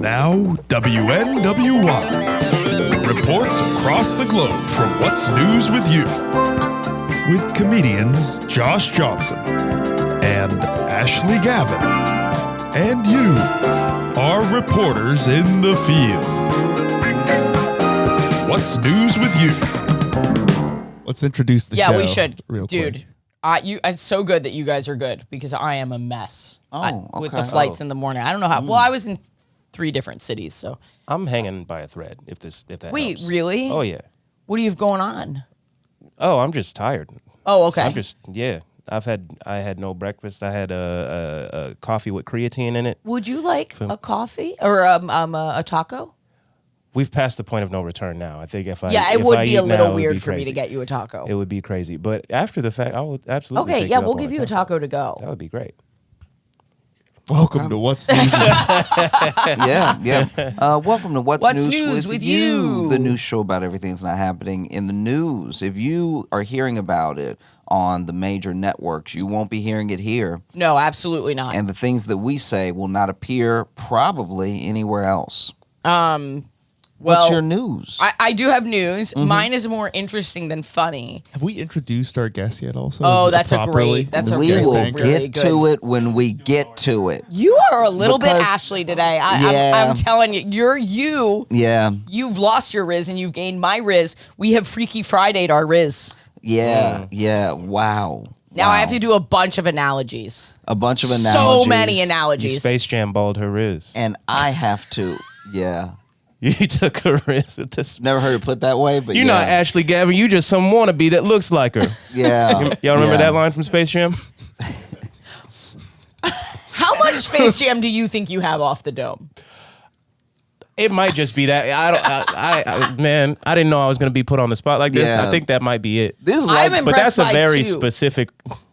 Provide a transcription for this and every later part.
Now, WNWY reports across the globe from What's News with You, with comedians Josh Johnson and Ashley Gavin, and you, our reporters in the field. What's News with You? Let's introduce the show. Yeah, we should. Real Dude, quick. it's so good that you guys are good because I am a mess with the okay. flights in the morning. I don't know how. Well, I was in 3 different cities, so. I'm hanging by a thread. If that Wait, helps. really? Oh yeah. What do you have going on? Oh, I'm just tired. Oh, okay. I had no breakfast. I had a coffee with creatine in it. Would you like a coffee or a taco? We've passed the point of no return now. I think if I Yeah, it if would I be eat a little now, it would weird be for me to crazy. get you a taco. It would be crazy, but after the fact, I would absolutely. Okay, take yeah, you up we'll on give a you a taco to go. That would be great. Welcome to What's News. Yeah. Welcome to What's News with You? The news show about everything that's not happening in the news. If you are hearing about it on the major networks, you won't be hearing it here. No, absolutely not. And the things that we say will not appear probably anywhere else. Well, What's your news? I do have news. Mine is more interesting than funny. Have we introduced our guest yet also? Oh, Is it that's properly? that's a we great will thing. Really get good. to it when we get to it. You are a little bit Because- Ashley today. Yeah. I'm telling you, you're you. Yeah. You've lost your Riz and you've gained my Riz. We have Freaky Friday'd our Riz. Yeah. Wow. Now I have to do a bunch of analogies. a bunch of analogies. So many You analogies. Space Jam balled her Riz. And I have to, You took her Riz with this. Never heard it put that way, but You're not Ashley Gavin. You just some wannabe that looks like her. Yeah. Y'all remember Yeah. that line from Space Jam? How much Space Jam do you think you have off the dome? It might just be that. Man, I didn't know I was going to be put on the spot like this. Yeah. I think that might be it. This is I'm like, But that's a by very 2. specific.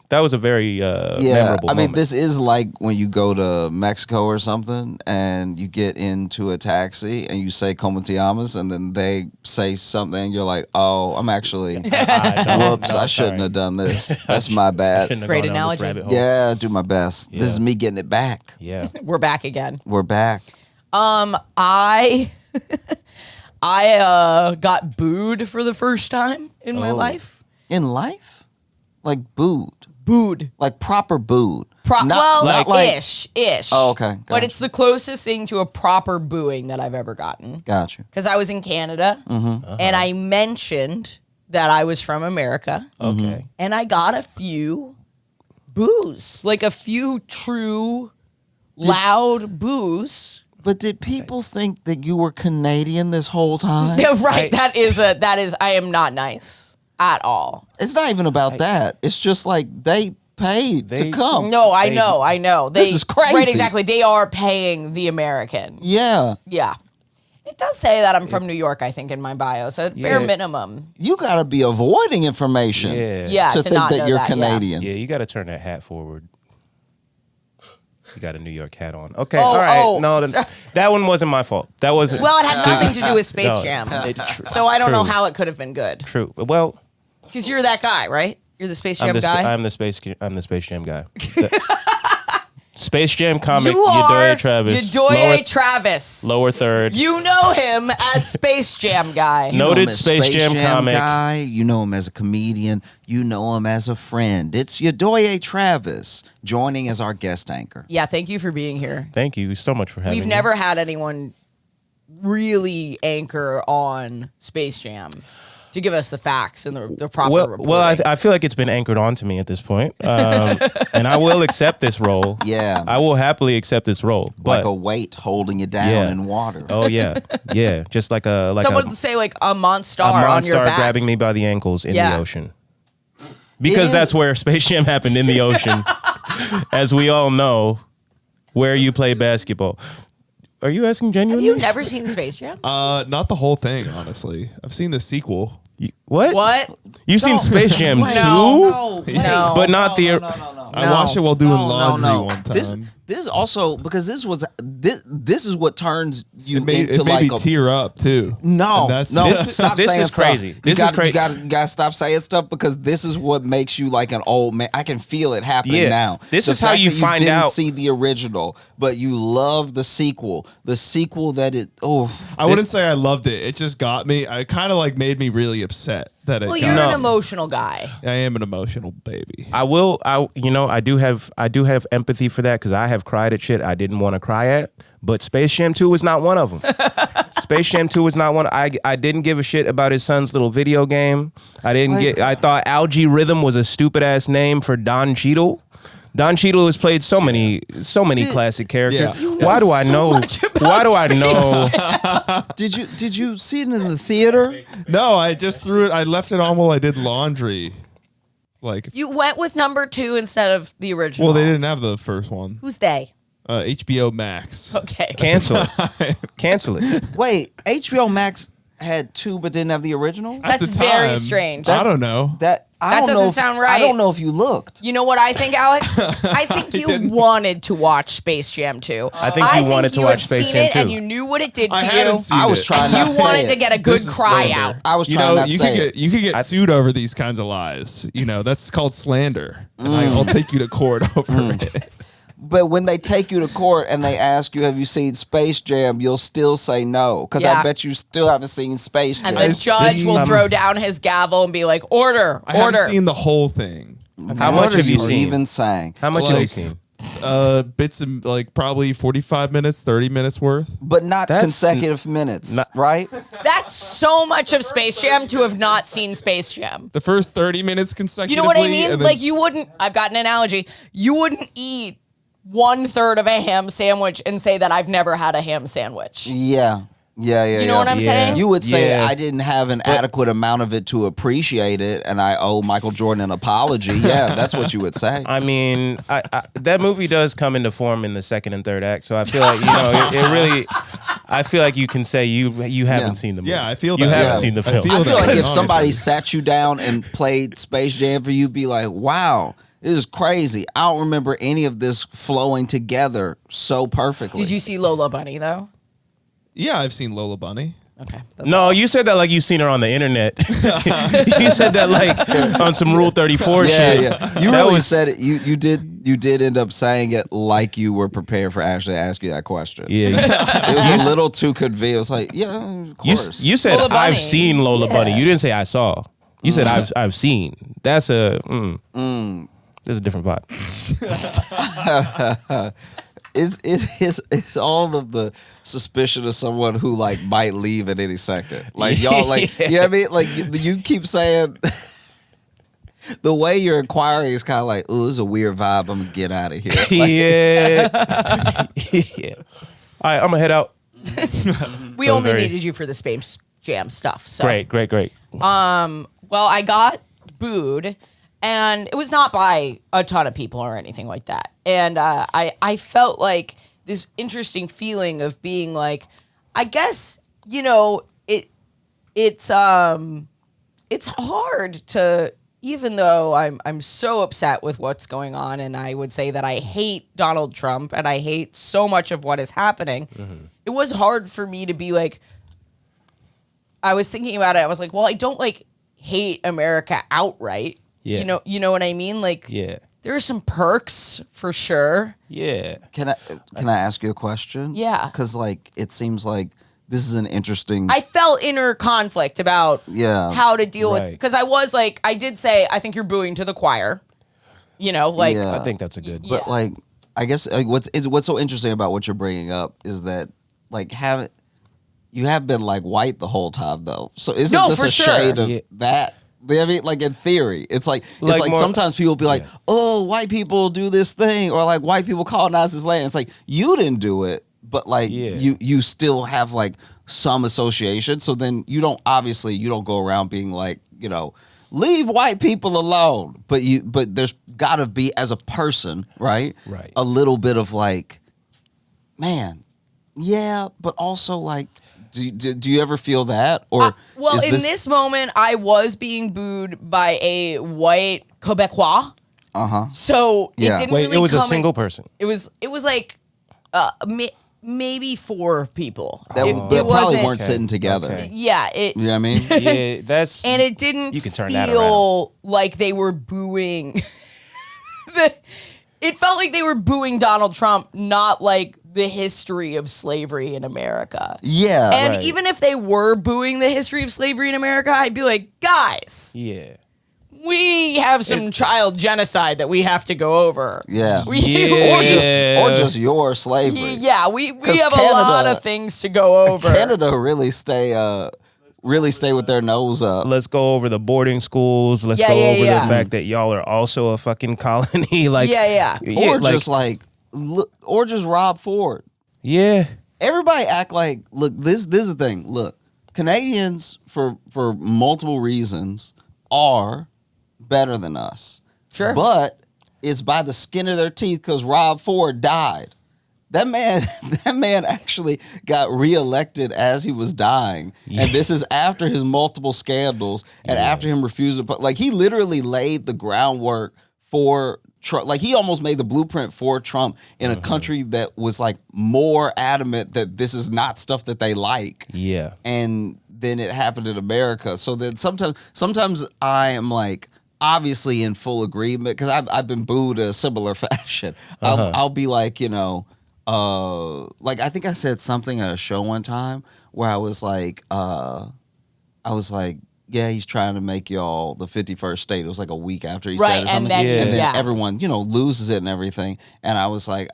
That was a very memorable I mean, moment. this is like when you go to Mexico or something and you get into a taxi and you say "Como te llamas," and then they say something and you're like, "Oh, I'm actually, whoops, I shouldn't have done this. That's my bad." Great analogy. Yeah, do my best. Yeah. This is me getting it back. Yeah. We're back again. We're back. I got booed for the first time in my life. In life, like booed, like proper booed. Not like ish. Oh, okay. But Gotcha. it's the closest thing to a proper booing that I've ever gotten. Gotcha. Because I was in Canada, and I mentioned that I was from America. Okay. And I got a few boos, like a few true loud boos. But did people think that you were Canadian this whole time? Yeah, right. That is. I am not nice at all. It's not even about that. It's just like they paid to come. No, I know. This is crazy. Right, exactly. They are paying the American. Yeah. Yeah. It does say that I'm from New York, I think, in my bio. So bare minimum. You got to be avoiding information Yeah, to to think not that know you're that, yeah. Canadian. Yeah, you got to turn that hat forward. You got a New York hat on. Okay, Oh, all right. oh, No, sorry. that one wasn't my fault. That wasn't. Well, it had nothing to do with Space No, Jam. True. So I don't know how it could have been good. True. Well, Because you're that guy, right? You're the Space Jam guy? I'm the Space Jam guy. Space Jam comic. You are Yedoye Travis. Yedoye Travis. Lower third. You know him as Space Jam guy. You know Noted him as Space Jam comic. guy. You know him as a comedian. You know him as a friend. It's Yedoye Travis joining as our guest anchor. Yeah, thank you for being here. Thank you so much for having me. We've never had anyone really anchor on Space Jam to give us the facts and the proper reporting. Well, I feel like it's been anchored onto me at this point, and I will accept this role. Yeah. I will happily accept this role. But Like a weight holding you down Yeah. in water. oh yeah, just like Someone would say like a monster a on your monster back. grabbing me by the ankles in Yeah. the ocean. Because is- that's where Space Jam happened, in the ocean, as we all know, where you play basketball. Are you asking Have genuinely? you never seen Space Jam? Not the whole thing, honestly. I've seen the sequel. What? What? You've seen Space Jam Wait, 2? No. No. But not the... I watched it while doing laundry one time. This is also because this is what turns you It into made like me a tear up too. no, And that's- no, this- stop this saying is crazy. stuff. This is crazy. You gotta stop saying stuff because this is what makes you like an old man. I can feel it happening Yeah. now. This The is how fact you that find didn't out- see the original, but you love the sequel. The sequel that it. Oh, I wouldn't say I loved it. It just got me. I kind of like made me really upset that it. Well, got you're me. an emotional guy. I am an emotional baby. I do have empathy for that because I have cried at shit I didn't want to cry at. But Space Jam 2 is not one of them. Space Jam 2 is not one. I didn't give a shit about his son's little video game. I thought Algae Rhythm was a stupid ass name for Don Cheadle. Don Cheadle has played so many classic characters. Yeah. Why do I know? Why do I know? did you see it in the theater? No, I just threw it. I left it on while I did laundry. Like, You went with number 2 instead of the original. well, they didn't have the first one. Who's they? HBO Max. Okay. Cancel it. Cancel it. Wait, HBO Max had 2 but didn't have the original. At the That's very time, strange. I don't know. I don't doesn't know if- sound right. I don't know if you looked. You know what I think, Alex? I think you wanted to watch Space Jam 2. I think you wanted to you watch had Space seen Jam it 2. and you knew what it did to I you. hadn't seen I was it. trying not You to say wanted it. to get a good This is cry slander. out. I was You trying know, not to say it. you could get sued over these kinds of lies. You know, that's called slander, and I'll take you to court over it. But when they take you to court and they ask you, have you seen Space Jam, you'll still say no. Because I Yeah. bet you still haven't seen Space Jam. And the judge will throw down his gavel and be like, order, I haven't order. seen the whole thing. How What much are have you you seen? even saying? How much have you Like- seen? Bits of like probably 45 minutes, 30 minutes worth. But not That's consecutive minutes, right? That's so much of Space Jam to have not seen Space Jam. The first 30 minutes consecutively. You know what I mean? and then- Like you wouldn't, I've got an analogy. You wouldn't eat 1/3 of a ham sandwich and say that I've never had a ham sandwich. Yeah. You know what I'm saying? You would say Yeah. I didn't have an adequate amount of it to appreciate it, and I owe Michael Jordan an apology. Yeah, that's what you would say. I mean, that movie does come into form in the second and third act, so I feel like it really. I feel like you can say you haven't Yeah. seen the movie. Yeah, I feel you that. haven't Yeah. seen the I film. feel I feel like if honestly. somebody sat you down and played Space Jam for you, be like, wow, this is crazy. I don't remember any of this flowing together so perfectly. Did you see Lola Bunny though? Yeah, I've seen Lola Bunny. Okay. That's No, you said that like you've seen her on the internet. You said that like on some Rule 34 Yeah, shit. yeah. You That really was- said it. You did end up saying it like you were prepared for Ashley to ask you that question. Yeah, It was a little too convenient. It was like, yeah, of you course. you said Lola Bunny. I've seen Lola Bunny. You didn't say I saw. You said I've seen. That's a There's a different vibe. It's all of the suspicion of someone who like might leave at any second. Like y'all, like you know what I mean. Like you keep saying the way you're inquiring is kind of like, oh, this is a weird vibe. I'm gonna get out of here. Like, Yeah. Yeah. All right, I'm gonna head out. We So only very- needed you for the Space Jam stuff. So Great. well, I got booed, and it was not by a ton of people or anything like that. And I felt like this interesting feeling of being like, I guess it's hard to, even though I'm so upset with what's going on, and I would say that I hate Donald Trump and I hate so much of what is happening. It was hard for me to be like, I was thinking about it. I was like, well, I don't like hate America outright. Yeah. You know what I mean? Like, Yeah. there are some perks for sure. Yeah. can I ask you a question? Yeah. Because like it seems like this is an interesting. I felt inner conflict about Yeah. how to deal with, Right. because I was like, I did say, I think you're booing to the choir. You know, like, Yeah. I think that's a good. But Yeah. like, I guess like, what's so interesting about what you're bringing up is that like you have been like white the whole time though. So isn't No, this for a sure. shade of Yeah. that? I mean, like in theory, it's like Like more- sometimes people be like, Yeah. "Oh, white people do this thing," or like white people colonize this land. It's like you didn't do it, but like Yeah. you still have like some association. So then you don't go around being like, leave white people alone. But there's got to be, as a person, right? Right. A little bit of like, man, yeah, but also like, do you ever feel that? Or well, is in this moment, I was being booed by a white Quebecois. So Yeah. it didn't Wait, really it was a come in- single person. It was like maybe 4 people. That, it that probably wasn't, weren't sitting together. Okay. Yeah, it. You know what I mean? Yeah, that's And it didn't You can turn that feel like they were booing. It felt like they were booing Donald Trump, not like the history of slavery in America. Yeah. And Right. even if they were booing the history of slavery in America, I'd be like, guys, yeah. we have some child genocide that we have to go over. Yeah. Yeah. Or just your slavery. Yeah, we have 'Cause a lot Canada- of things to go over. Canada really stay with their nose up. Let's go over the boarding schools. Let's Yeah, go yeah, over yeah. the fact that y'all are also a fucking colony. Like, Yeah. Or just or just Rob Ford. yeah. Everybody act like, look, this is the thing. Look, Canadians for multiple reasons are better than us. Sure. But it's by the skin of their teeth because Rob Ford died. That man actually got reelected as he was dying. And this is after his multiple scandals and after him refusing, like he literally laid the groundwork for Trump. Like he almost made the blueprint for Trump in a country that was like more adamant that this is not stuff that they like. Yeah. And then it happened in America. So then sometimes I am like obviously in full agreement because I've been booed in a similar fashion. I'll be like, like I think I said something at a show one time where I was like, yeah, he's trying to make y'all the 51st state. It was like a week after he said it or something. And then everyone, loses it and everything. And I was like,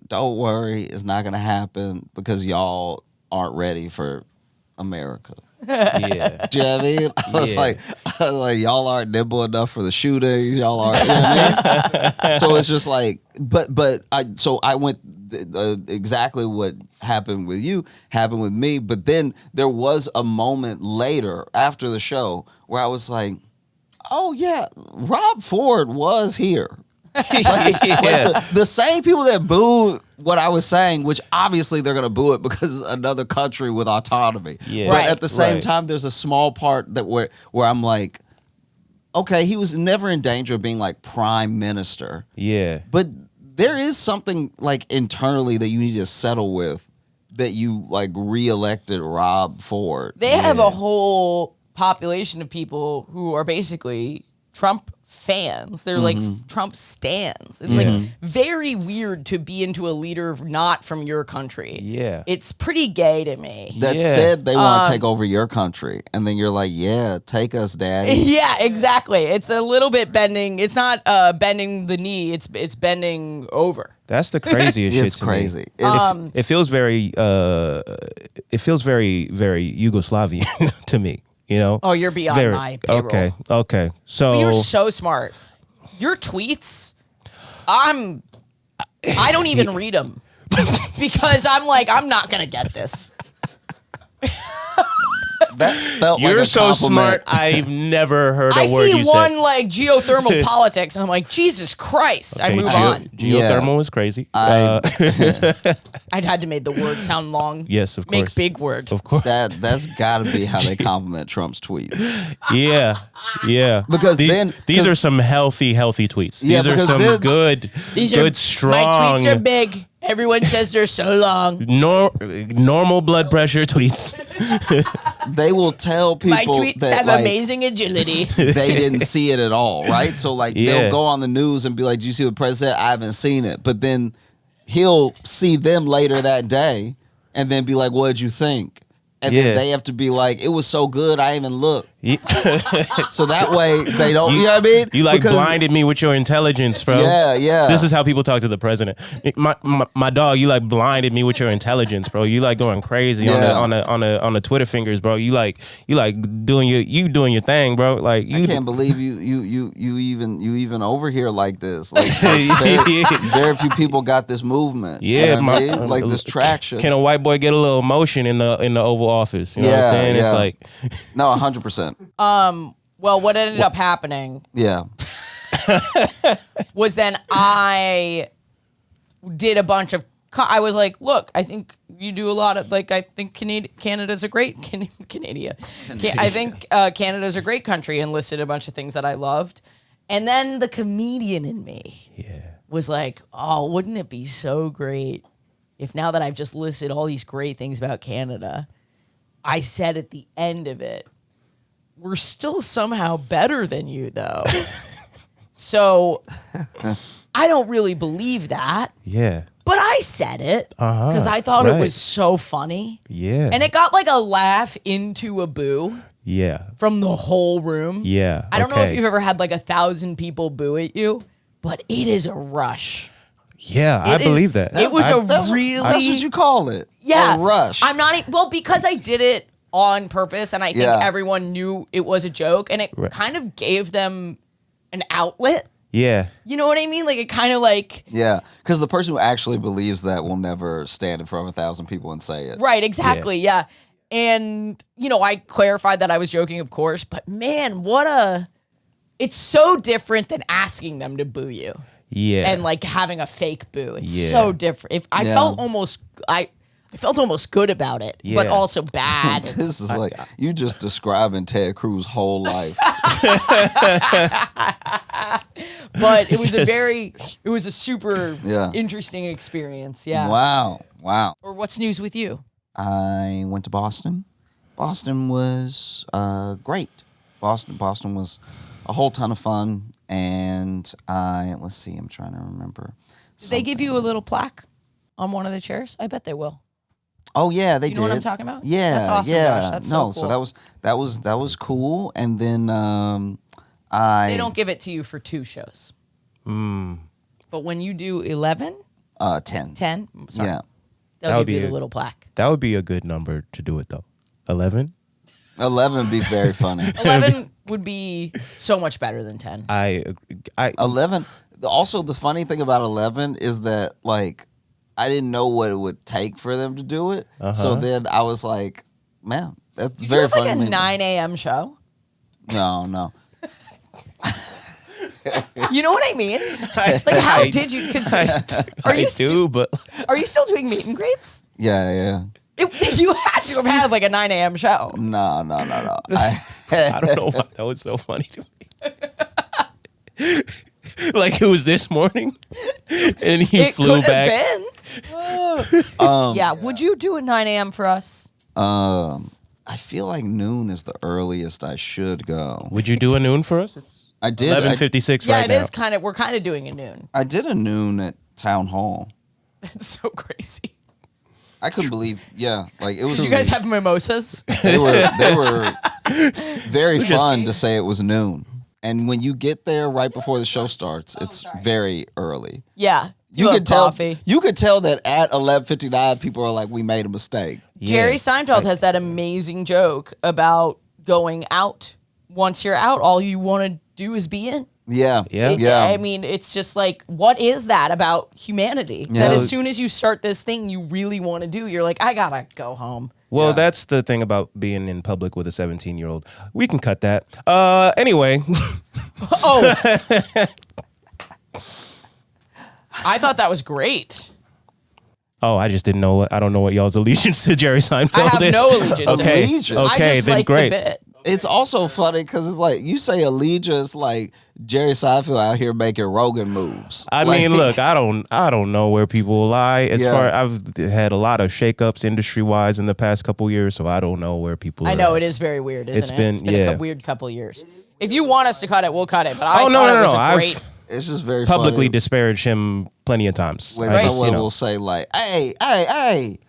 don't worry, it's not gonna happen because y'all aren't ready for America. Yeah. Do you know what I mean? I was like, y'all aren't nimble enough for the shootings. Y'all aren't. You know what I mean? So it's just like, but I went exactly what happened with you happened with me. But then there was a moment later after the show where I was like, oh yeah, Rob Ford was here. like the same people that booed what I was saying, which obviously they're gonna boo it because it's another country with autonomy. Yeah. But Right. at the same time, there's a small part that where I'm like, okay, he was never in danger of being like prime minister. Yeah. But there is something like internally that you need to settle with that you like reelected Rob Ford. They have a whole population of people who are basically Trump fans. They're like Trump stans. It's like very weird to be into a leader not from your country. Yeah. It's pretty gay to me. That Yeah. said they want to take over your country. And then you're like, yeah, take us, daddy. Yeah, exactly. It's a little bit bending. It's not bending the knee. It's bending over. That's the craziest shit It's to crazy. me. It feels very very Yugoslavian to me, Oh, you're beyond my payroll. Okay. So You're so smart. Your tweets, I don't even read them because I'm like, I'm not gonna get this. That felt like you're a so compliment. smart. I've never heard a I word see you one said. like geothermal politics, and I'm like, Jesus Christ! I move on. Geothermal is crazy. I'd had to make the word sound long. Yes, of Make course. big word. Of course. That's got to be how they compliment Trump's tweets. Yeah. Because these are some healthy tweets. Yeah, These are because some then- good, These good, are strong. my tweets are big. Everyone says they're so long. Normal blood pressure tweets. They will tell people My tweets that have like, amazing agility. they didn't see it at all, right? So like Yeah. they'll go on the news and be like, "Did you see what the president said? I haven't seen it." But then he'll see them later that day and then be like, "What'd you think?" And Yeah. then they have to be like, "It was so good, I even looked." You So that way they don't. You know what I mean? you like Because- blinded me with your intelligence, bro. Yeah. This is how people talk to the president. My dog, you like blinded me with your intelligence, bro. You like going crazy Yeah. on the Twitter fingers, bro. You like doing your thing, bro. Like you I can't believe you even over here like this. Like very few people got this movement. You Yeah, know what I mean? Like this traction. Can a white boy get a little emotion in the Oval Office? You know what I'm Yeah, saying? yeah. It's like No, 100%. Well, what ended up happening Yeah. was then I did a bunch of. I was like, look, I think you do a lot of like. I think Canada's a great Canada. I think Canada's a great country, and listed a bunch of things that I loved, and then the comedian in me was like, oh, wouldn't it be so great if now that I've just listed all these great things about Canada, I said at the end of it, we're still somehow better than you, though. So I don't really believe that. Yeah. But I said it because I thought it was so funny. Yeah. And it got like a laugh into a boo Yeah. from the whole room. Yeah. I don't know if okay. you've ever had like 1,000 people boo at you, but it is a rush. Yeah, I It is- believe that. It was That's a really what you call it. yeah A rush. I'm not well because I did it on purpose, and I think Yeah. everyone knew it was a joke, and it kind of gave them an outlet. Yeah. You know what I mean? Like it kind of like Yeah, because the person who actually believes that will never stand in front of 1,000 people and say it. right, exactly, yeah. And you know, I clarified that I was joking, of course, but man, it's so different than asking them to boo you. Yeah. And like having a fake boo. It's Yeah. so different. If I Yeah. felt almost good about it, but Yeah. also bad. This is like you just describing Ted Cruz's whole life. But it was it was a super Yeah. interesting experience. Yeah. Wow. Or what's news with you? I went to Boston. Boston was great. Boston was a whole ton of fun, and let's see, I'm trying to remember. Did they give you a little plaque on one of the chairs? I bet they will. Oh yeah, they You did. know what I'm talking about? Yeah, That's awesome, yeah. Josh. That's so cool. so that was cool, and then They don't give it to you for 2 shows. But when you do 11, 10. 10, sorry, Yeah, they'll That would give you be the little plaque. That would be a good number to do it though. 11? 11 would be very funny. 11 would be so much better than 10. I 11. Also, the funny thing about 11 is that like I didn't know what it would take for them to do it. So then I was like, man, that's You very have funny. like a to me. 9 a.m. show. No. You know what I mean? Like, how did you? Cause are you but are you still doing meet and greets? Yeah. You had to have had like a 9 a.m. show. No. I don't know why that was so funny to me. Like it was this morning, and he It flew could back. have been. Yeah. Would you do a 9 a.m. for us? I feel like noon is the earliest I should go. Would you do a noon for us? It's I did. 11:56 Yeah, right it now. is kind of. We're kind of doing a noon. I did a noon at town hall. That's so crazy. I couldn't believe. Yeah, like it was. Did you guys have mimosas? They were very fun to say it was noon. And when you get there right before the show starts, it's very early. Yeah. You love could tell. coffee. You could tell that at 11:59, people are like, "We made a mistake." Jerry Seinfeld has that amazing joke about going out. Once you're out, all you want to do is be in. Yeah. I mean, it's just like, what is that about humanity? Yeah. That as soon as you start this thing you really want to do, you're like, I gotta go home. Well, that's the thing about being in public with a 17-year-old. We can cut that. Anyway. Oh. I thought that was great. Oh, I just didn't know. I don't know what y'all's allegiance to Jerry Seinfeld I have is. no allegiance. Okay. Allegiance. I Okay, just then like great. the bit. It's also funny because it's like you say allegiance, like Jerry Seinfeld out here making Rogan moves. I Like, mean, look, I don't know where people lie. As Yeah. far I've had a lot of shakeups industry wise in the past couple years, so I don't know where people. I are know at. it is very weird, isn't It's it? been- It's been yeah. a weird couple years. If you want us to cut it, we'll cut it. But I Oh thought no, it no, was no! a great. it's just very Publicly funny disparaged him plenty of times. when I just, someone will say like, "Hey,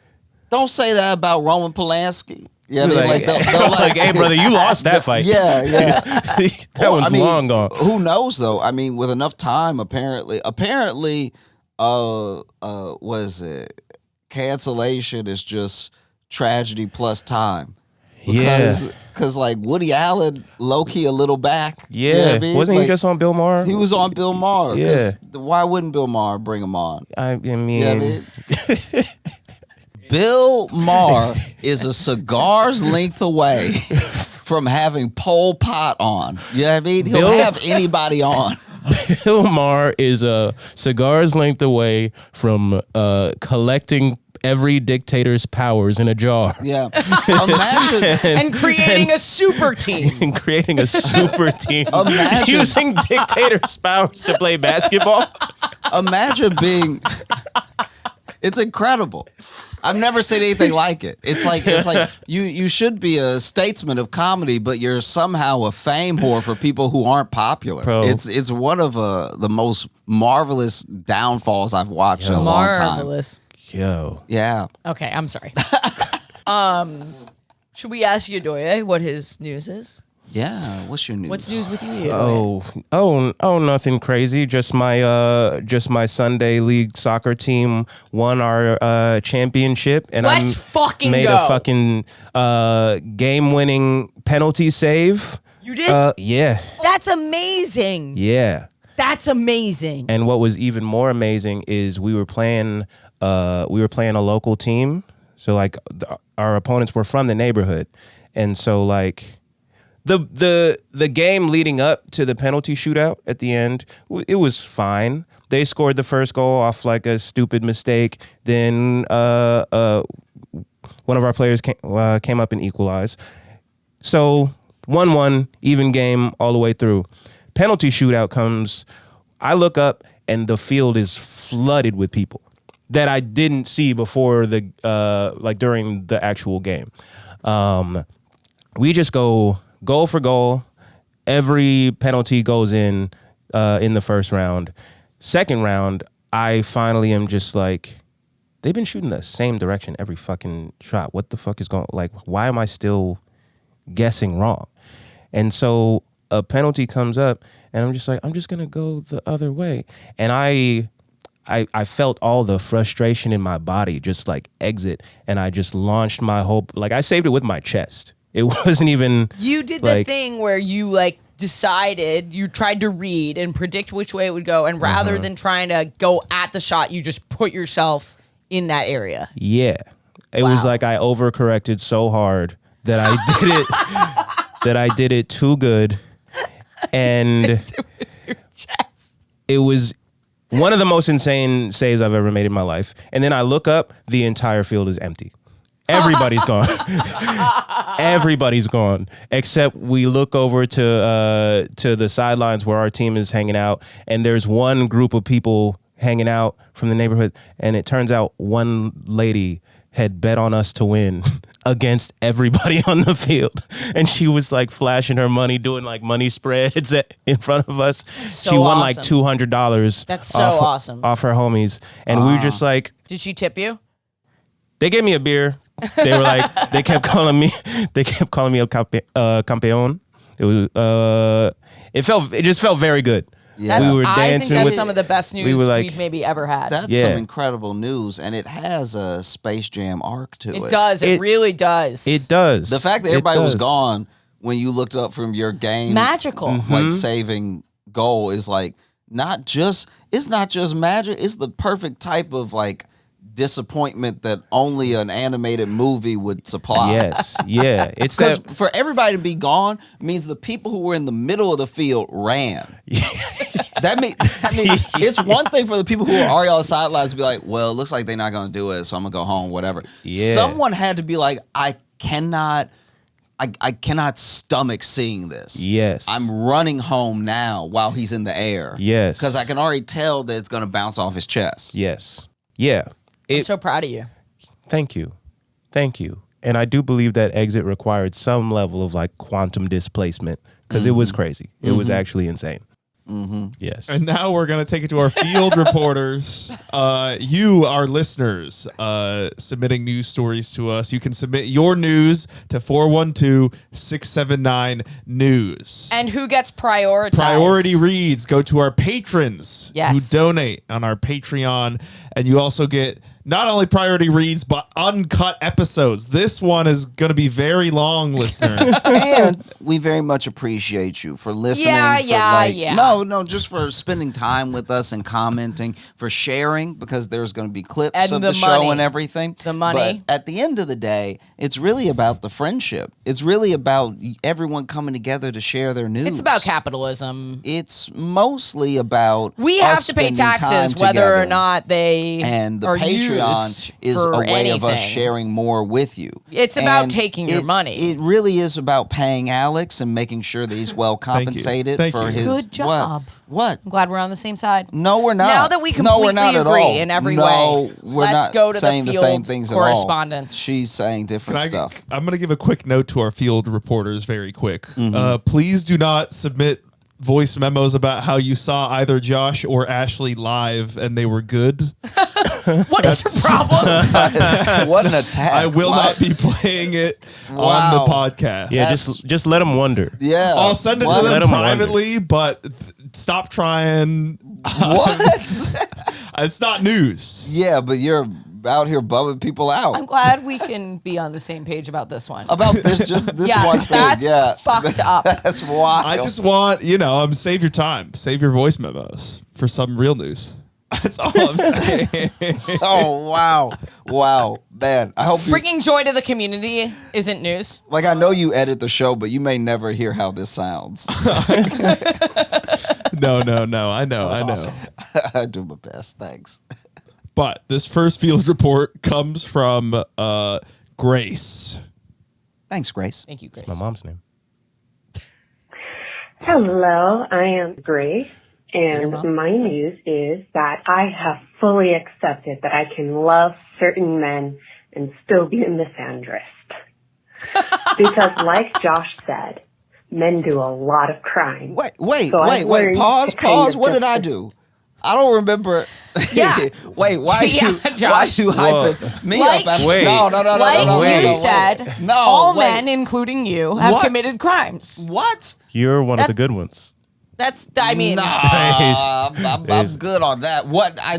don't say that about Roman Polanski." Yeah, I mean, like, they'll like, hey, brother, you lost that fight. Yeah. that Well, one's I mean, long gone. Who knows though? I mean, with enough time, apparently, was it cancellation is just tragedy plus time. Because like Woody Allen, low key a little back. Yeah, You know what I mean? wasn't Like, he just on Bill Maher? He was on Bill Maher. 'Cause Yeah. Why wouldn't Bill Maher bring him on? I mean, You know what I mean? Bill Maher is a cigar's length away from having Pol Pot on. You know what I mean? He'll Bill- have anybody on. Bill Maher is a cigar's length away from collecting every dictator's powers in a jar Yeah. Imagine. And creating a super team. and creating a super team Imagine. using dictators' powers to play basketball. Imagine being It's incredible. I've never seen anything like it. It's like you should be a statesman of comedy, but you're somehow a fame whore for people who aren't popular. Bro. It's one of the most marvelous downfalls I've watched in a long time. Marvelous. Yo. Yeah. Okay, I'm sorry. Should we ask Yedoye what his news is? Yeah. What's your news? What's news with you, Yedoye? Oh, nothing crazy. Just my Sunday league soccer team won our championship, and Let's fucking made go. a fucking game-winning penalty save. You did? Yeah, That's amazing. yeah. That's amazing. And what was even more amazing is we were playing a local team, so like our opponents were from the neighborhood, and so like. The game leading up to the penalty shootout at the end, it was fine. They scored the first goal off like a stupid mistake. Then one of our players came up and equalized. So 1-1, even game all the way through. Penalty shootout comes. I look up and the field is flooded with people that I didn't see before during the actual game. We just go goal for goal. Every penalty goes in the first round. Second round, I finally am just like, they've been shooting the same direction every fucking shot. What the fuck is going, like, why am I still guessing wrong? And so a penalty comes up and I'm just like, I'm just going to go the other way. And I felt all the frustration in my body just like exit. And I just launched my whole, like I saved it with my chest. It wasn't even. You did like, the thing where you like decided, you tried to read and predict which way it would go, and rather than trying to go at the shot, you just put yourself in that area. Yeah. It was like I overcorrected so hard that I did it too good. And it was one of the most insane saves I've ever made in my life. And then I look up, the entire field is empty. Everybody's gone. Everybody's gone. Except we look over to the sidelines where our team is hanging out, and there's one group of people hanging out from the neighborhood, and it turns out one lady had bet on us to win against everybody on the field. And she was like flashing her money, doing like money spreads in front of us. So she won awesome. like $200. That's so awesome. Off her homies. And we were just like, Did she tip you? they gave me a beer. They were like, they kept calling me El Campeón. It was, it just felt very good. Yeah. That's, We were I think dancing that's with- some of the best news we were like- we've maybe ever had. That's Yeah. some incredible news, and it has a Space Jam arc to it. It does. It really does. It does. The fact that It everybody was does. gone when you looked up from your game, Magical. like saving goal, is like it's not just magic. It's the perfect type of like disappointment that only an animated movie would supply. Yes. Yeah. It's Because that. for everybody to be gone means the people who were in the middle of the field ran. That means it's one thing for the people who are already on the sidelines to be like, well, it looks like they're not going to do it, so I'm going to go home, whatever. Yeah. Someone had to be like, I cannot stomach seeing this. Yes. I'm running home now while he's in the air. Yes. Because I can already tell that it's going to bounce off his chest. Yes. Yeah. I'm so proud of you. Thank you. Thank you. And I do believe that exit required some level of like quantum displacement because it was crazy. It was actually insane. Yes. And now we're going to take it to our field reporters. You, our listeners, submitting news stories to us. You can submit your news to 412-679-NEWS. And who gets prioritized? Priority reads go to our patrons Yes. who donate on our Patreon. And you also get not only priority reads, but uncut episodes. This one is going to be very long, listener. And we very much appreciate you for listening. Yeah. No, just for spending time with us and commenting, for sharing, because there's going to be clips And of the the show money. and everything. The money. But at the end of the day, it's really about the friendship. It's really about everyone coming together to share their news. It's about capitalism. It's mostly about We us have to pay spending time taxes whether or together. not they And the are patrons used is for a way of us anything. sharing more with you. It's about And taking your money. It really is about paying Alex and making sure that he's well compensated Thank for you. his Good job. What? I'm glad we're on the same side. No, we're not. Now that we No, we're completely not at agree all. in every no, way, we're let's not go to the saying the same field things correspondence. at all. She's saying different stuff. I'm going to give a quick note to our field reporters very quick. Mm-hmm. Please do not submit voice memos about how you saw either Josh or Ashley live and they were good. What is your problem? What an attack! I will not be playing it on Wow. the podcast. Yeah, That's- just let them wonder. Yeah, I'll send it What? to Let them 'em wonder. privately, but stop trying. What? It's not news. Yeah, but you're out here bumming people out I'm glad we can be on the same page about this one. about this. Just this yeah, one thing. that's Yeah, fucked up. that's wild. I just want, save your time. Save your voice memos for some real news. That's all I'm saying. Oh wow, man! I hope you. Bringing joy to the community isn't news. Like, I know you edit the show, but you may never hear how this sounds. No. I know. awesome. I do my best. Thanks. But this first field report comes from Grace. Thanks, Grace. Thank you, Grace. My mom's name. Hello, I am Grace, your and mom? my news is that I have fully accepted that I can love certain men and still be a misandrist. Because like Josh said, men do a lot of crime. Wait, So I've learned pause, to kind of What did I just- do? I don't remember. Yeah. Wait, why Yeah, you Josh. hyping me Like- up? After, Wait. No. Like wait. you said, No, all wait. men, including you, have What? committed crimes. What? You're one of the That- good ones. That's, I mean, Nah, I'm It's- good on that. What I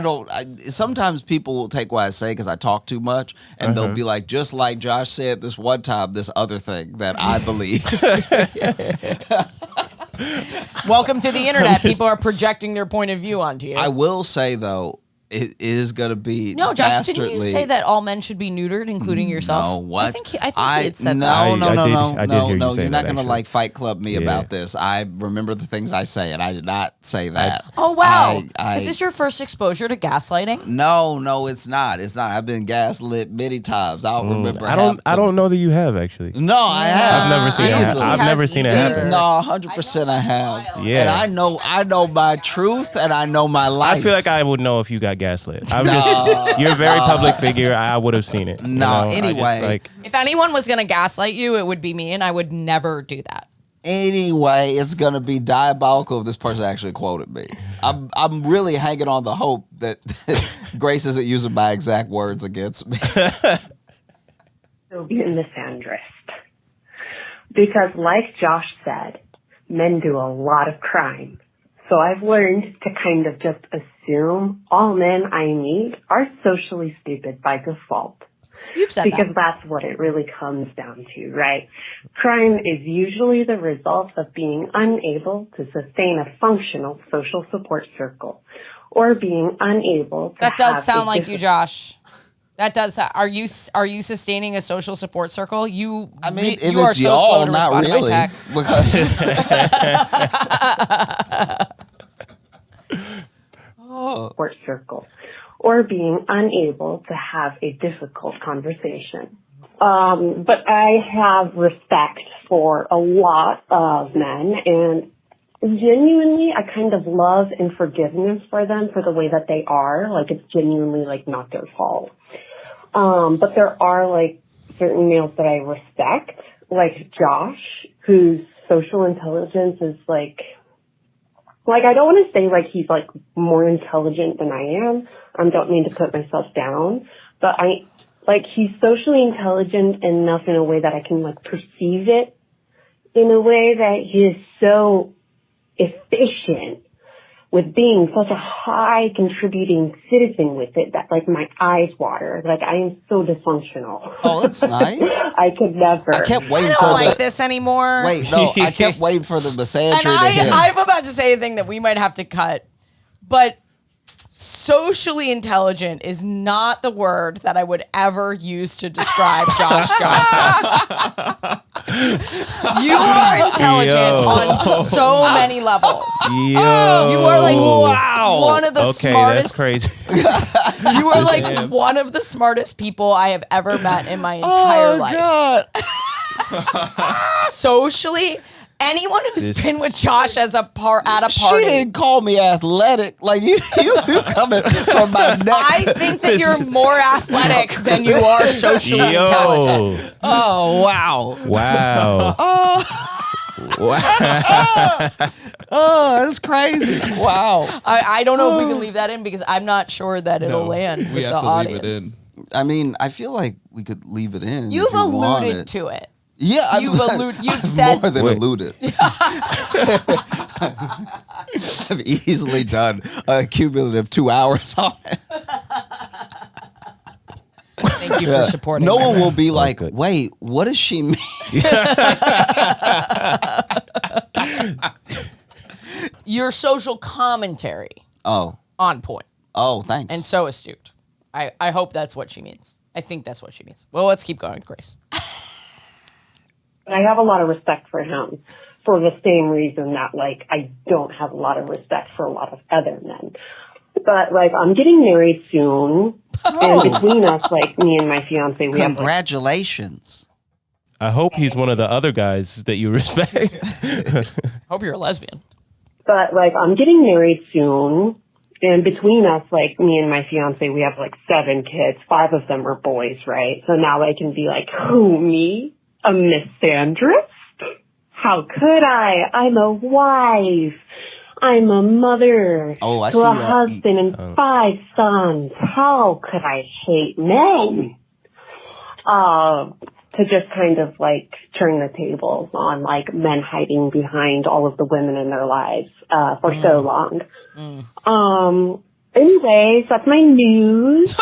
don't. Sometimes people will take what I say because I talk too much, and they'll be like, just like Josh said this one time, this other thing that I believe. welcome to the internet. People are projecting their point of view onto you. I will say though, it is going to be no, Josh, didn't you dastardly. say that all men should be neutered, including yourself? No, what? I think he had said no, that. No, I no, did- no, I did no, hear you no. say You're not that, gonna actually. like fight club me Yeah. about this. I remember the things I say, and I did not say that. Oh, wow. I- Is this your first exposure to gaslighting? No, it's not. It's not. I've been gaslit many times. I'll remember. I don't know that you have actually. No, I have. I've never seen it. Easily. I've never seen it either. happen. No, 100% I have. Yeah. And I know my truth, and I know my life. I feel like I would know if you got gaslit. You're a very public figure. I would have seen it. No, I just, anyway. If anyone was going to gaslight you, it would be me, and I would never do that. Anyway, it's gonna be diabolical if this person actually quoted me. I'm really hanging on the hope that Grace isn't using my exact words against me. Still be a misandrist. Because like Josh said, men do a lot of crime. So I've learned to kind of just assume all men I meet are socially stupid by default. You've said Because that. that's what it really comes down to, right? Crime is usually the result of being unable to sustain a functional social support circle or being unable to That does have sound a like you, Josh. That does. Are you sustaining a social support circle? I mean, if you are it's so slow y'all, to not respond to my really, texts. because support circle or being unable to have a difficult conversation. But I have respect for a lot of men, and genuinely I kind of love and forgiveness for them for the way that they are. Like, it's genuinely like not their fault. But there are like certain males that I respect, like Josh, whose social intelligence is like I don't want to say like he's like more intelligent than I am. I don't mean to put myself down, but he's socially intelligent enough in a way that I can like perceive it in a way that he is so efficient with being such a high contributing citizen with it that like my eyes water. Like, I am so dysfunctional. oh, that's nice. I could never. I kept I waiting don't for like the this anymore. wait. No, I kept waiting for the misandry And to hit. I'm about to say a thing that we might have to cut, but socially intelligent is not the word that I would ever use to describe Josh Johnson. You are intelligent on so many levels. Yo. You are like one of the smartest. That's crazy. You are like one of the smartest people I have ever met in my entire life. God. Socially, anyone who's been with Josh as at a party. She didn't call me athletic. Like you coming from my neck. I think that you're more athletic than you are socially intelligent. Oh wow. Wow. Oh, that's crazy. Wow. I don't know if we can leave that in because I'm not sure that it'll land with We the have to audience. leave it in. I mean, I feel like we could leave it in. You've if you want alluded it. to it. Yeah, You've I've said more than Wait. alluded. I've easily done a cumulative 2 hours on it. Thank you for supporting. No my one riff. will be like, good. wait, what does she mean? Your social commentary Oh, on point thanks. and so astute. I hope that's what she means. I think that's what she means. Well, let's keep going, Grace. I have a lot of respect for him for the same reason that, like, I don't have a lot of respect for a lot of other men. But, like, I'm getting married soon. And between us, like, me and my fiance, we have, like, Congratulations. I hope he's one of the other guys that you respect. Hope you're a lesbian. but, like, I'm getting married soon. And between us, like, me and my fiance, we have, like, 7 kids. 5 of them are boys, right? So now I can be like, who, me? A misandrist? How could I? I'm a wife. I'm a mother Oh, I to see a that. husband and 5 sons. How could I hate men? To just kind of like turn the tables on like men hiding behind all of the women in their lives for so long. Anyways, that's my news.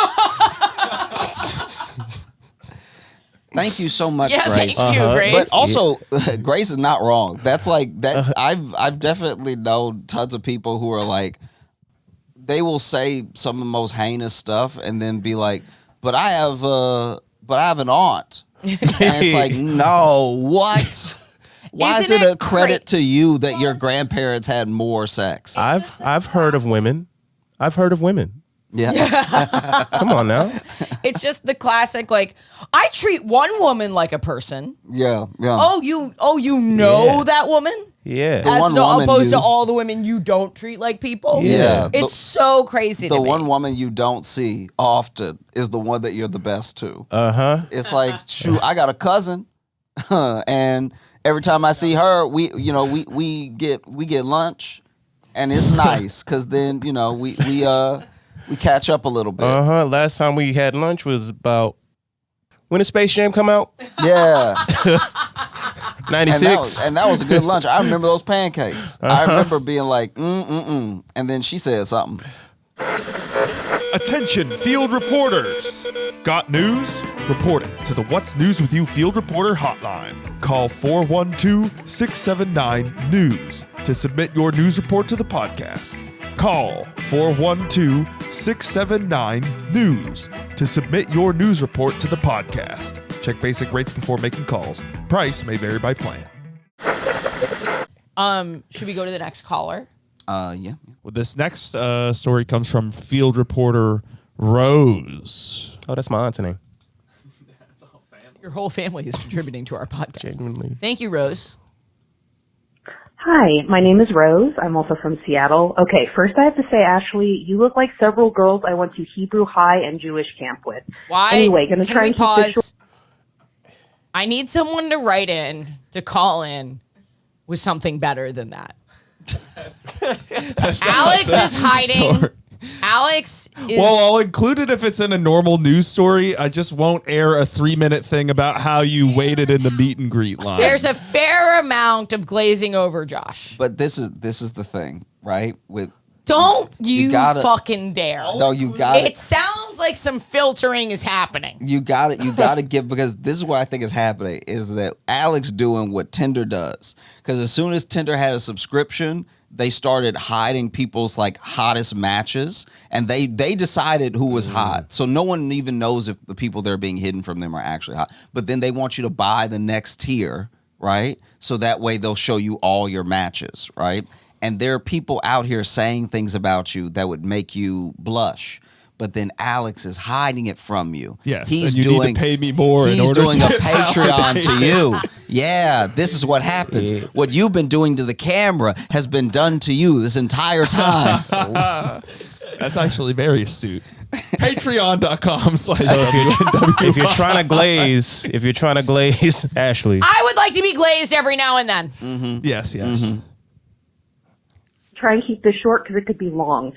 Thank you so much, Yeah, Grace. thank you, Grace. But also, Grace is not wrong. That's like that. I've definitely known tons of people who are like, they will say some of the most heinous stuff and then be like, but I have an aunt, and it's like, no, what? Why is Isn't it a it credit to you that your grandparents had more sex? I've heard of women. Yeah. Come on now. It's just the classic, like, I treat one woman like a person. Yeah. Oh, you know Yeah. that woman? Yeah. The one As woman opposed to you- all the women you don't treat like people. Yeah. It's so crazy to The me. one woman you don't see often is the one that you're the best to. It's like, shoot, I got a cousin, and every time I see her, we get lunch, and it's nice because then we catch up a little bit. Last time we had lunch was about when did Space Jam come out? Yeah, 96. and that was a good lunch. I remember those pancakes. I remember being like, and then she said something. Attention, field reporters! Got news? Report it to the What's News With You Field Reporter hotline. Call 412-679-NEWS to submit your news report to the podcast. Call 412-679-NEWS to submit your news report to the podcast. Check basic rates before making calls. Price may vary by plan. Should we go to the next caller? Yeah. Well, this next story comes from field reporter Rose. Oh, that's my aunt's name. Your whole family is contributing to our podcast. Genuinely. Thank you, Rose. Hi, my name is Rose. I'm also from Seattle. Okay, first I have to say, Ashley, you look like several girls I went to Hebrew High and Jewish camp with. Why? Anyway, gonna Can try we and keep this pause? I need someone to write in, to call in with something better than that. Alex is hiding. Alex is. Well, I'll include it if it's in a normal news story. I just won't air a 3-minute thing about how you waited in the meet and greet line. There's a fair amount of glazing over, Josh. But this is the thing, right? Don't you gotta- fucking dare. No, you got It sounds like some filtering is happening. You got to give, because this is what I think is happening, is that Alex doing what Tinder does. Because as soon as Tinder had a subscription, they started hiding people's like hottest matches, and they decided who was hot. So no one even knows if the people that are being hidden from them are actually hot. But then they want you to buy the next tier right? So that way they'll show you all your matches, right? And there are people out here saying things about you that would make you blush. But then Alex is hiding it from you. Yes, he's and you doing, need to pay me more. He's doing a to Patreon to you. Yeah, this is what happens. Yeah. What you've been doing to the camera has been done to you this entire time. That's actually very astute. Patreon.com/. So if you're trying to glaze, Ashley. I would like to be glazed every now and then. Mm-hmm. Yes. Mm-hmm. Try and keep this short because it could be long.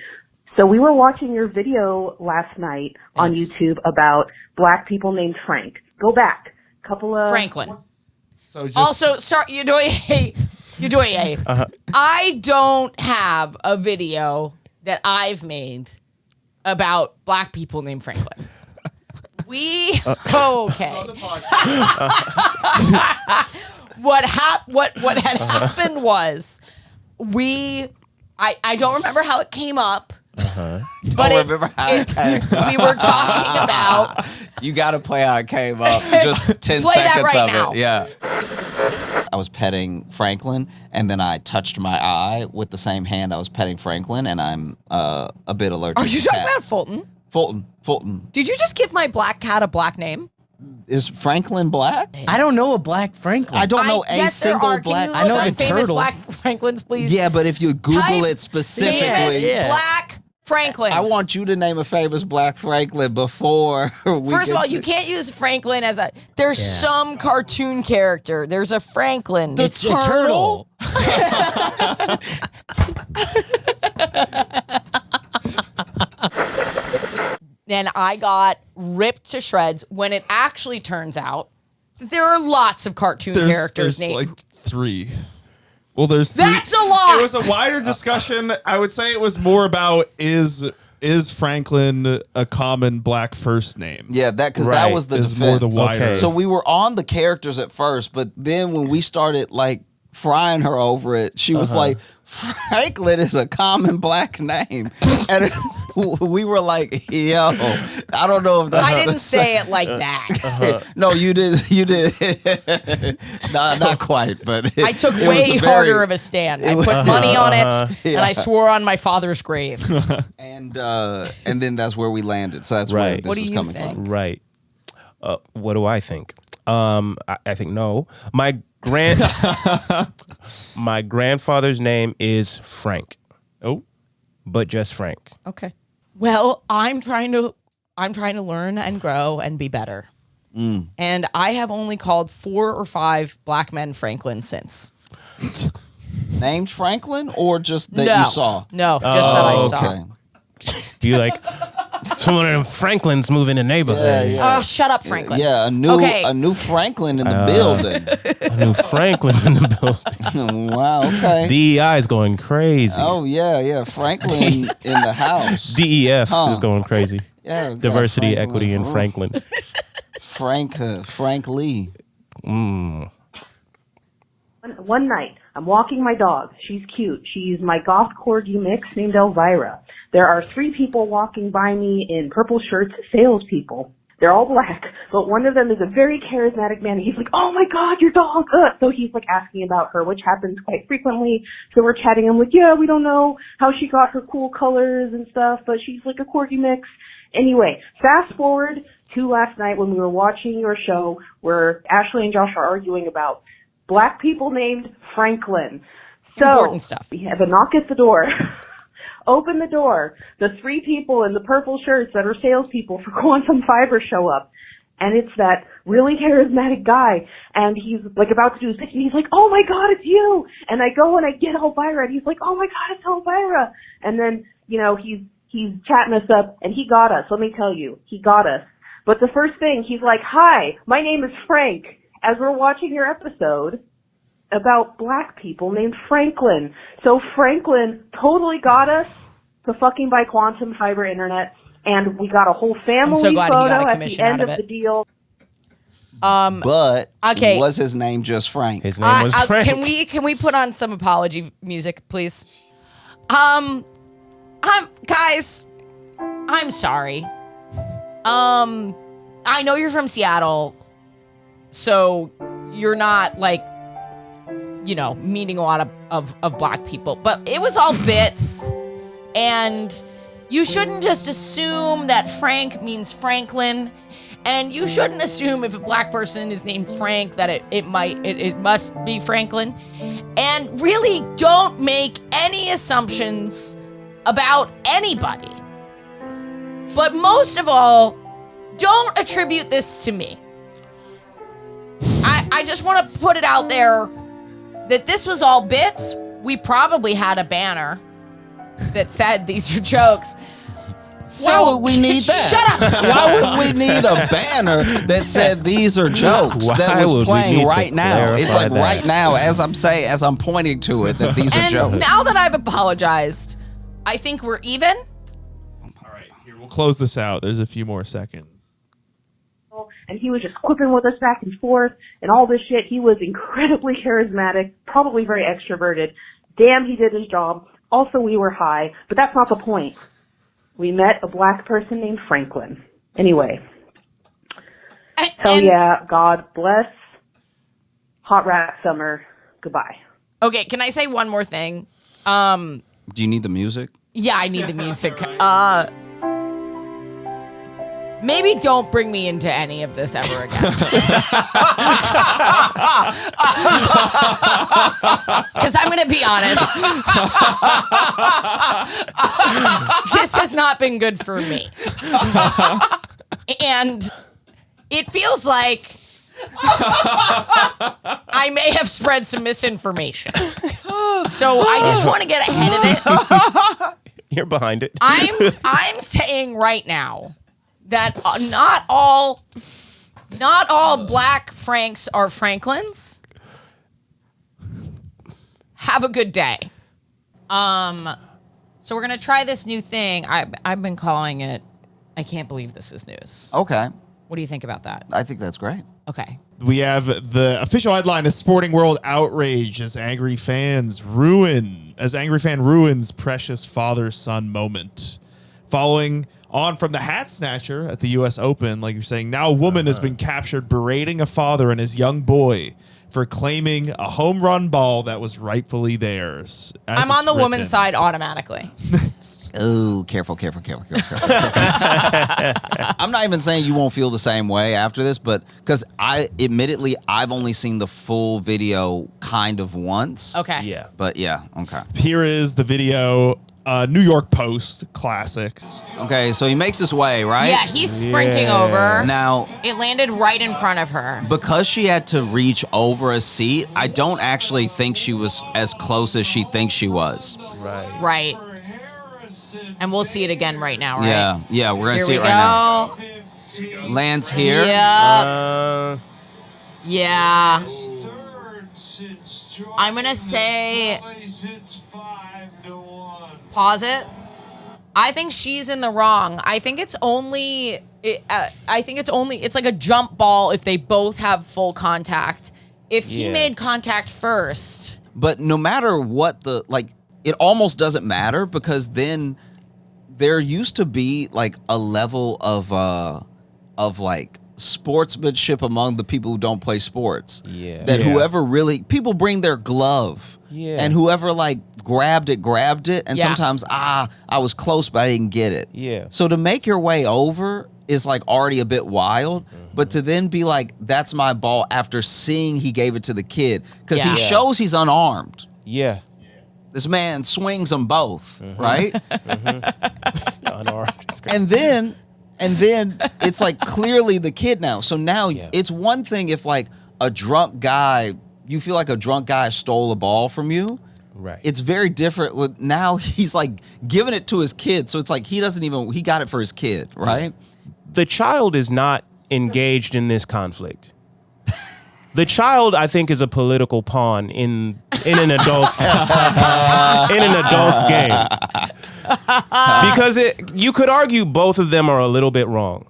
So we were watching your video last night on YouTube about black people named Frank. Go back. Couple of... Franklin. So just, also, sorry, Yedoye. I don't have a video that I've made about black people named Franklin. Okay. What had happened was I don't remember how it came up. But remember how it came up. We were talking about. You got to play how it came up. Just 10 Play that seconds right of now. it. Yeah. I was petting Franklin, and then I touched my eye with the same hand I was petting Franklin, and I'm a bit allergic to Are you talking about cats. Fulton. Did you just give my black cat a black name? Is Franklin black? I don't know a black Franklin. I don't know a single black. Can you look I know up the famous turtle. black Franklins, please? Yeah, but if you Google Type it specifically, famous black Franklins. I want you to name a famous black Franklin before we First of get all, to- you can't use Franklin as a. There's some cartoon character. There's a Franklin. It's a turtle. And I got ripped to shreds when it actually turns out that there are lots of cartoon characters there's named. like 3. Well, there's 3. That's a lot. It was a wider discussion. I would say it was more about is Franklin a common black first name? Yeah, because Right. that was the Is defense. more the wider. Okay. So we were on the characters at first, but then when we started like frying her over it, she was like, Franklin is a common black name. And we were like, yo, I don't know if that's... I didn't say it like that. No, you did. Not quite, but I took it was way a harder of a stand. I put money on it, and I swore on my father's grave. and then that's where we landed. So that's where Right. this What do is you coming think? from. Right. What do I think? I think no. My grandfather's name is Frank, Oh, but just Frank. Okay. Well, I'm trying to learn and grow and be better. And I have only called 4 or 5 black men Franklin since. Named Franklin or just that no, you saw? No, just that I saw. Okay. Do you like someone of them Franklins move in the neighborhood? Yeah. Oh, shut up, Franklin. Yeah, a new Franklin in the building. A new Franklin in the building. Wow, okay. DEI is going crazy. Oh yeah, Franklin in the house. DEF is going crazy. Yeah, we got Diversity, Franklin. equity, and Franklin. Frank Lee. One night, I'm walking my dog. She's cute. She's my goth corgi mix named Elvira. There are 3 people walking by me in purple shirts, salespeople. They're all black, but one of them is a very charismatic man. He's like, "Oh my God, your dog!" So he's like asking about her, which happens quite frequently. So we're chatting. I'm like, "Yeah, we don't know how she got her cool colors and stuff, but she's like a corgi mix." Anyway, fast forward to last night when we were watching your show, where Ashley and Josh are arguing about black people named Franklin. So, Important stuff. We have a knock at the door. Open the door. The 3 people in the purple shirts that are salespeople for Quantum Fiber show up. And it's that really charismatic guy. And he's like about to do his pitch, and he's like, "Oh my God, it's you!" And I go and I get Elvira, and he's like, "Oh my God, it's Elvira!" And then, he's chatting us up, and he got us. Let me tell you, he got us. But the first thing, he's like, "Hi, my name is Frank." As we're watching your episode about black people named Franklin. So Franklin totally got us to fucking buy Quantum Fiber Internet, and we got a whole family so glad he got a photo at the commission end out of of it. the deal. But Okay. was his name just Frank? His name was Frank. Can we put on some apology music, please? Guys, I'm sorry. I know you're from Seattle, so you're not like you know, meeting a lot of black people. But it was all bits. And you shouldn't just assume that Frank means Franklin. And you shouldn't assume if a black person is named Frank that it must be Franklin. And really don't make any assumptions about anybody. But most of all, don't attribute this to me. I just want to put it out there that this was all bits. We probably had a banner that said these are jokes. So, why would we need that? Shut up. Why would we need a banner that said these are jokes that Why would we was playing need to right now? It's like clarify right now as I'm pointing to it that these are And jokes. now that I've apologized, I think we're even. All right, here, we'll close this out. There's a few more seconds. And he was just quipping with us back and forth and all this shit. He was incredibly charismatic, probably very extroverted. Damn, he did his job. Also, we were high, but that's not the point. We met a black person named Franklin. Anyway. Hell yeah, God bless. Hot rat summer. Goodbye. Okay, can I say one more thing? Do you need the music? Yeah, I need the music. Maybe don't bring me into any of this ever again. Because I'm going to be honest. This has not been good for me. And it feels like I may have spread some misinformation. So I just want to get ahead of it. You're behind it. I'm saying right now that not all black Franks are Franklins. Have a good day. So we're gonna try this new thing. I've been calling it. I can't believe this is news. Okay. What do you think about that? I think that's great. Okay. We have the official headline is Sporting World outrage as angry fan ruins precious father-son moment. Following on from the hat snatcher at the U.S. Open, like you're saying, now a woman has been captured berating a father and his young boy for claiming a home run ball that was rightfully theirs. I'm on the woman's side automatically. Oh, careful. I'm not even saying you won't feel the same way after this, but because I've only seen the full video kind of once. Okay. Yeah. But yeah, okay. Here is the video. New York Post classic. Okay, so he makes his way, right? Yeah, he's sprinting over. Now, It landed right in front of her. because she had to reach over a seat, I don't actually think she was as close as she thinks she was. Right. And we'll see it again right now, right? Yeah, we're gonna Here see we it right now. go. Lands here. Yeah. Yeah. I'm going to say pause it. I think she's in the wrong. I think it's like a jump ball if they both have full contact. If he made contact first. But no matter what it almost doesn't matter because then there used to be like a level of like sportsmanship among the people who don't play sports. Yeah. That whoever really people bring their glove. Yeah. And whoever like grabbed it, and sometimes I was close but I didn't get it. Yeah. So to make your way over is like already a bit wild, but to then be like, that's my ball after seeing he gave it to the kid because he shows he's unarmed. Yeah. This man swings them both, right? Unarmed. And then it's like clearly the kid now. So now it's one thing if like a drunk guy, you feel like a drunk guy stole a ball from you. Right. It's very different with now he's like giving it to his kid. So it's like he got it for his kid, right? The child is not engaged in this conflict. The child, I think, is a political pawn in an adult's game. Because you could argue both of them are a little bit wrong.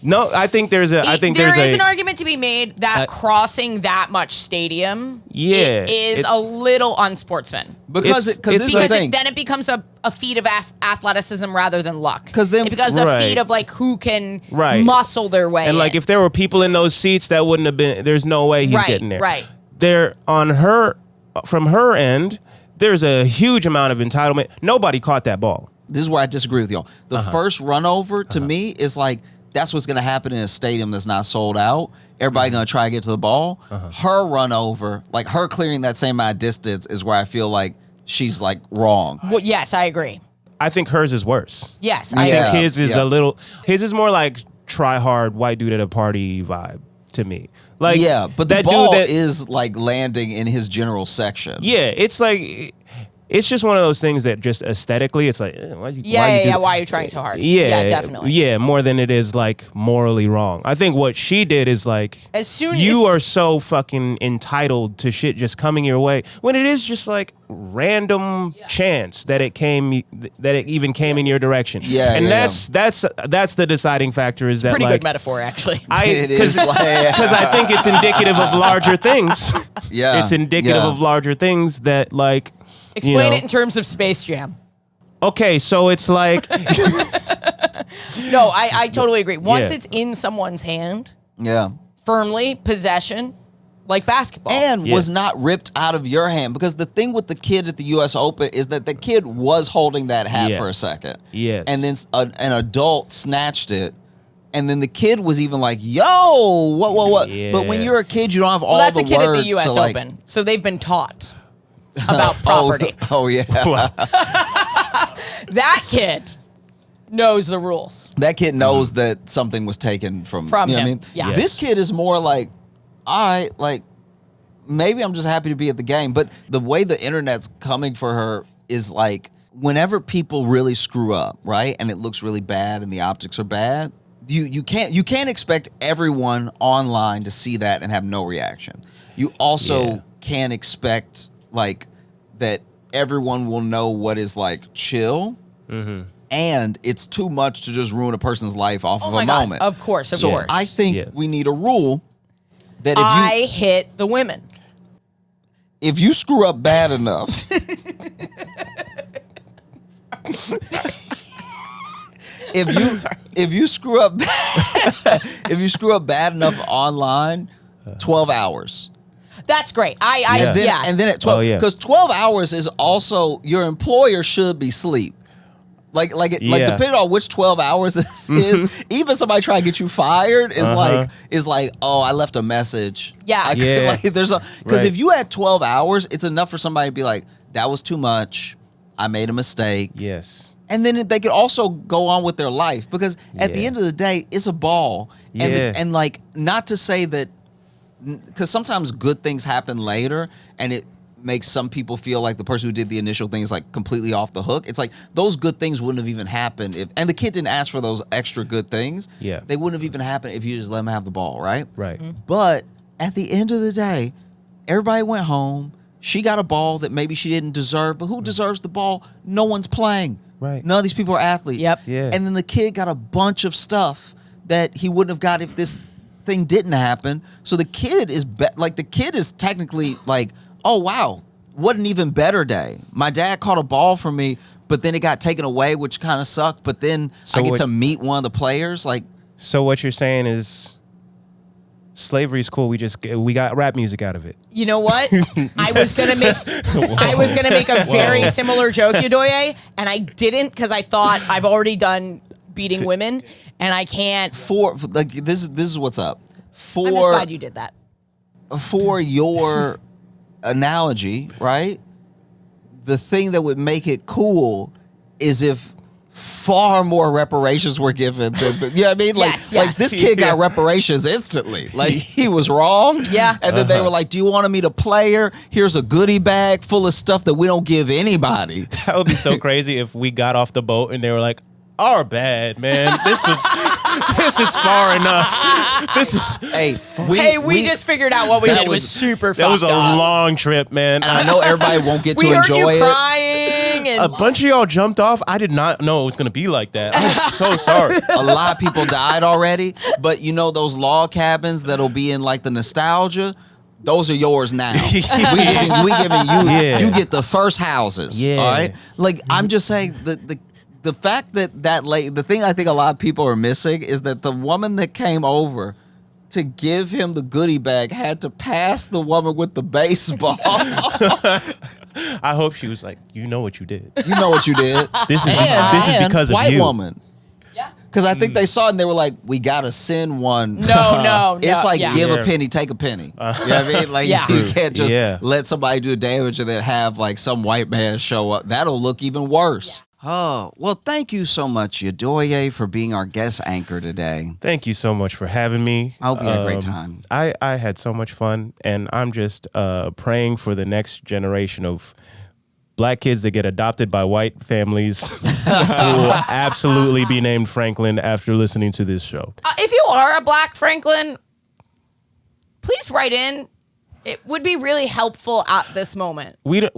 No, I think there is an argument to be made that crossing that much stadium is a little unsportsman. Because Then it becomes a feat of athleticism rather than luck. Because then it becomes a feat of like who can muscle their way. And like in. if there were people in those seats, that wouldn't have been. There's no way he's getting there. Right. They're on her from her end, there's a huge amount of entitlement. Nobody caught that ball. This is where I disagree with y'all. The first run over to me is like, that's what's going to happen in a stadium that's not sold out. Everybody going to try to get to the ball. Her run over, like her clearing that same amount of distance is where I feel like she's like wrong. Well, yes, I agree. I think hers is worse. Yes, I I think his is his is more like try hard white dude at a party vibe to me. Like, yeah, but the that ball dude is like landing in his general section. Yeah, it's like, it's just one of those things that just aesthetically, it's like, why you why are you trying so hard? Yeah, definitely. Yeah, more than it is like morally wrong. I think what she did is like, as soon you are so fucking entitled to shit just coming your way when it is just like random chance that it even came in your direction. Yeah, and that's the deciding factor is that pretty like, good metaphor actually. Because I think it's indicative of larger things. Yeah, it's indicative of larger things that like. Explain it in terms of Space Jam. Okay, so it's like... No, I totally agree. Once it's in someone's hand, firmly, possession, like basketball. And was not ripped out of your hand. Because the thing with the kid at the U.S. Open is that the kid was holding that hat for a second. Yes. And then an adult snatched it. And then the kid was even like, yo, what? Yeah. But when you're a kid, you don't have all that's the a kid words at the U.S. to like... Open. So they've been taught about property. Oh yeah. That kid knows the rules. That kid knows that something was taken from you know him. what I mean? Yeah. This kid is more like, all right, like maybe I'm just happy to be at the game. But the way the internet's coming for her is like whenever people really screw up, right? And it looks really bad and the optics are bad, you can't expect everyone online to see that and have no reaction. You also can't expect like that everyone will know what is like chill, and it's too much to just ruin a person's life off of a moment. Of course, of so course. I think we need a rule that if I hit the women. If you screw up bad enough, if you screw up bad enough online, 12 hours. That's great. And then at 12, because 12 hours is also your employer should be asleep. Like depending on which 12 hours this is, even somebody trying to get you fired is like, oh, I left a message. Yeah. Because if you had 12 hours, it's enough for somebody to be like, that was too much. I made a mistake. Yes. And then they could also go on with their life because at the end of the day, it's a ball. And like, not to say that, because sometimes good things happen later and it makes some people feel like the person who did the initial thing is like completely off the hook. It's like those good things wouldn't have even happened and the kid didn't ask for those extra good things. Yeah. They wouldn't have even happened if you just let them have the ball, right? Right. But at the end of the day, everybody went home. She got a ball that maybe she didn't deserve, but who deserves the ball? No one's playing. Right. None of these people are athletes. Yep. Yeah. And then the kid got a bunch of stuff that he wouldn't have got if this thing didn't happen. So the kid is the kid is technically like, oh wow, what an even better day. My dad caught a ball for me, but then it got taken away, which kind of sucked. But then I get to meet one of the players. Like, so what you're saying is slavery is cool. We got rap music out of it. You know what? I was gonna make a very similar joke, Yedoye, and I didn't because I thought I've already done beating women, and I can't. This is what's up. I'm just glad you did that. For your analogy, right? The thing that would make it cool is if far more reparations were given than you know what I mean? Like, like this kid got reparations instantly. Like he was wrong. Yeah. And then they were like, do you want me to play her? Here's a goodie bag full of stuff that we don't give anybody. That would be so crazy if we got off the boat and they were like, our bad, man. This is far enough. This is we just figured out what we did was super fucked up. That was a long trip, man. And I know everybody won't get to enjoy it. We heard you crying and a bunch of y'all jumped off. I did not know it was going to be like that. I'm so sorry. A lot of people died already, but you know those log cabins that'll be in like the nostalgia? Those are yours now. we giving you, you get the first houses. Yeah. All right? Like, I'm just saying the fact that the thing I think a lot of people are missing is that the woman that came over to give him the goodie bag had to pass the woman with the baseball. I hope she was like, you know what you did. You know what you did. This is because of white you. woman. Yeah. Because I think they saw it and they were like, we got to send one. No. It's like give Yeah. a penny, take a penny. You know what I mean? Like Yeah. you can't just Yeah. let somebody do damage and then have like some white man show up. That'll look even worse. Oh, well, thank you so much, Yedoye, for being our guest anchor today. Thank you so much for having me. I hope you had a great time. I had so much fun, and I'm just praying for the next generation of black kids that get adopted by white families who will absolutely be named Franklin after listening to this show. If you are a Black Franklin, please write in. It would be really helpful at this moment. We're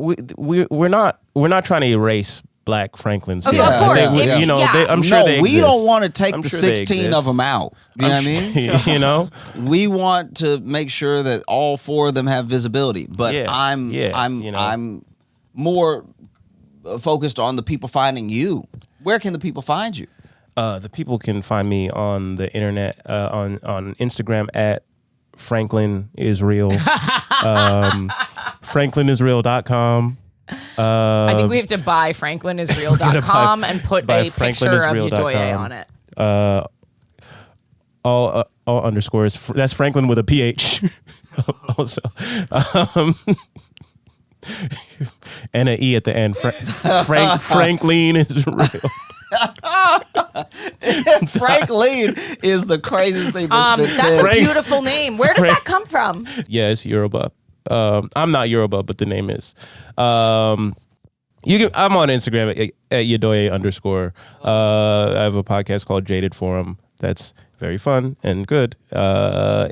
not trying to erase Black Franklins. Okay, here. of course. They- If- you know, yeah. they- I'm sure no, they we exist. don't want to take I'm the sure they 16 of exist. them out. You know what I mean? You know, We want to make sure that all 4 of them have visibility. But Yeah, I'm you know. I'm more focused on the people finding you. Where can the people find you? the people can find me on the internet on Instagram at Franklin is real. FranklinIsreal.com. I think we have to buy FranklinIsreal.com and put a picture of Yedoye on it. All underscores. That's Franklin with a PH. Also, and an E at the end. Franklin is real. Franklin is the craziest thing that's been That's said. a beautiful name. Where does that come from? Yeah, it's Yoruba. I'm not Yoruba, but the name is. I'm on Instagram at Yedoye _. I have a podcast called Jaded Forum. That's very fun and good. And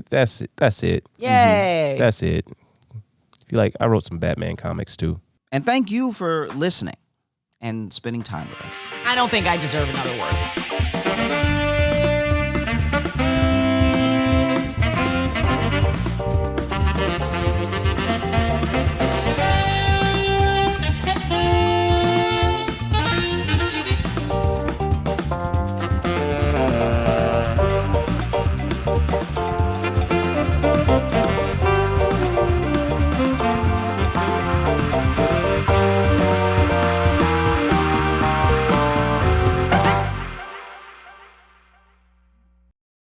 that's it. Yay. That's it. If you like, I wrote some Batman comics too. And thank you for listening and spending time with us. I don't think I deserve another word.